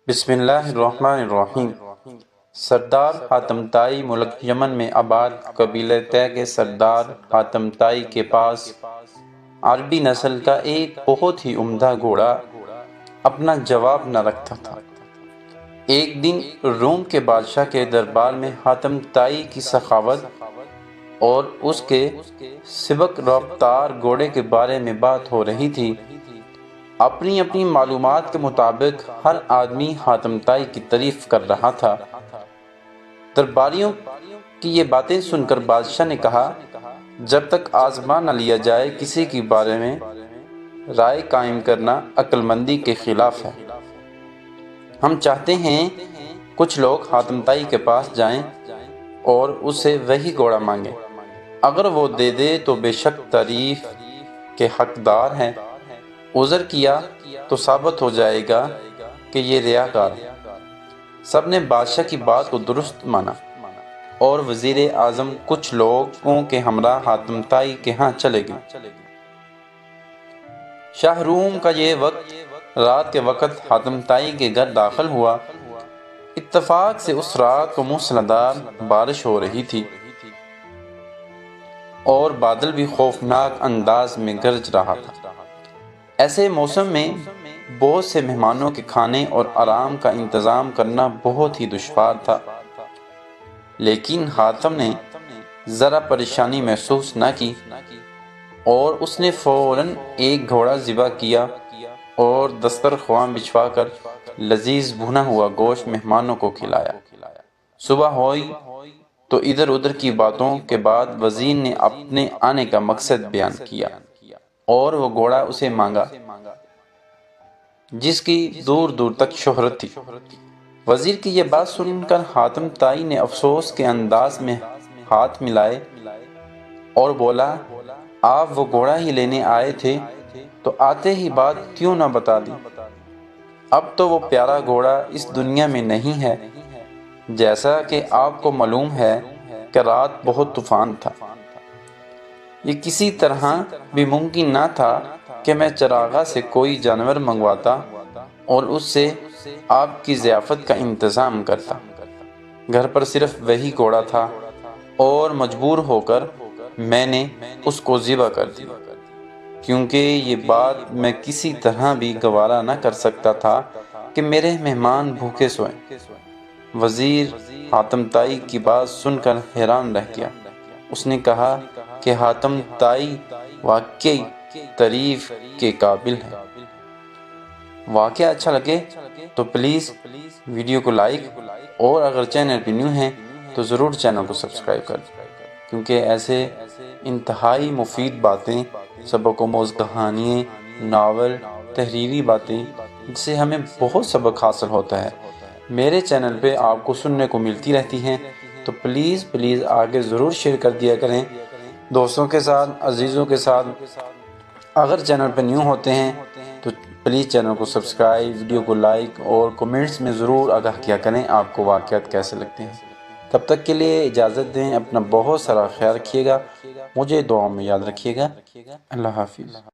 بسم اللہ الرحمن الرحیم۔ سردار حاتم طائی ملک یمن میں آباد قبیلہ طے کے سردار حاتم طائی کے پاس عربی نسل کا ایک بہت ہی عمدہ گھوڑا اپنا جواب نہ رکھتا تھا۔ ایک دن روم کے بادشاہ کے دربار میں حاتم طائی کی سخاوت اور اس کے سبک رفتار گھوڑے کے بارے میں بات ہو رہی تھی۔ اپنی اپنی معلومات کے مطابق ہر آدمی حاتم طائی کی تعریف کر رہا تھا۔ درباریوں کی یہ باتیں سن کر بادشاہ نے کہا، جب تک آزما نہ لیا جائے کسی کے بارے میں رائے قائم کرنا عقل مندی کے خلاف ہے۔ ہم چاہتے ہیں کچھ لوگ حاتم طائی کے پاس جائیں اور اس سے وہی گھوڑا مانگیں۔ اگر وہ دے دے تو بے شک تعریف کے حقدار ہیں، عذر کیا تو ثابت ہو جائے گا کہ یہ ریاکار ہے۔ سب نے بادشاہ کی بات کو درست مانا اور وزیر اعظم کچھ لوگوں کے ہمراہ حاتم طائی کے ہاں چلے گئے۔ شاہ روم کا یہ وقت رات کے وقت حاتم طائی کے گھر داخل ہوا۔ اتفاق سے اس رات کو موسلادھار بارش ہو رہی تھی اور بادل بھی خوفناک انداز میں گرج رہا تھا۔ ایسے موسم میں بہت سے مہمانوں کے کھانے اور آرام کا انتظام کرنا بہت ہی دشوار تھا، لیکن حاتم نے ذرا پریشانی محسوس نہ کی اور اس نے فوراً ایک گھوڑا ذبح کیا اور دسترخوان بچھوا کر لذیذ بھنا ہوا گوشت مہمانوں کو کھلایا۔ صبح ہوئی تو ادھر ادھر کی باتوں کے بعد وزیر نے اپنے آنے کا مقصد بیان کیا اور وہ گھوڑا اسے مانگا جس کی دور دور تک شہرت تھی۔ وزیر کی یہ بات سن کر حاتم طائی نے افسوس کے انداز میں ہاتھ ملائے اور بولا، آپ وہ گھوڑا ہی لینے آئے تھے تو آتے ہی بات کیوں نہ بتا دی؟ اب تو وہ پیارا گھوڑا اس دنیا میں نہیں ہے۔ جیسا کہ آپ کو معلوم ہے کہ رات بہت طوفان تھا، یہ کسی طرح بھی ممکن نہ تھا کہ میں چراغاں سے کوئی جانور منگواتا اور اس سے آپ کی ضیافت کا انتظام کرتا۔ گھر پر صرف وہی گھوڑا تھا اور مجبور ہو کر میں نے اس کو ذبح کر دیا، کیونکہ یہ بات میں کسی طرح بھی گوارا نہ کر سکتا تھا کہ میرے مہمان بھوکے سوئیں۔ وزیر حاتم طائی کی بات سن کر حیران رہ گیا۔ اس نے کہا کہ حاتم طائی واقعی تعریف کے قابل ہے۔ واقعہ اچھا لگے تو پلیز ویڈیو کو لائک اور اگر چینل پہ نیو ہیں تو ضرور چینل کو سبسکرائب کر دیں، کیونکہ ایسے انتہائی مفید باتیں، سبق آموز کہانیاں، ناول، تحریری باتیں جس سے ہمیں بہت سبق حاصل ہوتا ہے، میرے چینل پہ آپ کو سننے کو ملتی رہتی ہیں۔ تو پلیز آگے ضرور شیئر کر دیا کریں دوستوں کے ساتھ، عزیزوں کے ساتھ۔ اگر چینل پہ نیو ہوتے ہیں تو پلیز چینل کو سبسکرائب، ویڈیو کو لائک اور کمنٹس میں ضرور آگاہ کیا کریں آپ کو واقعات کیسے لگتے ہیں۔ تب تک کے لیے اجازت دیں، اپنا بہت سارا خیال رکھیے گا، مجھے دعاؤں میں یاد رکھیے گا۔ اللہ حافظ۔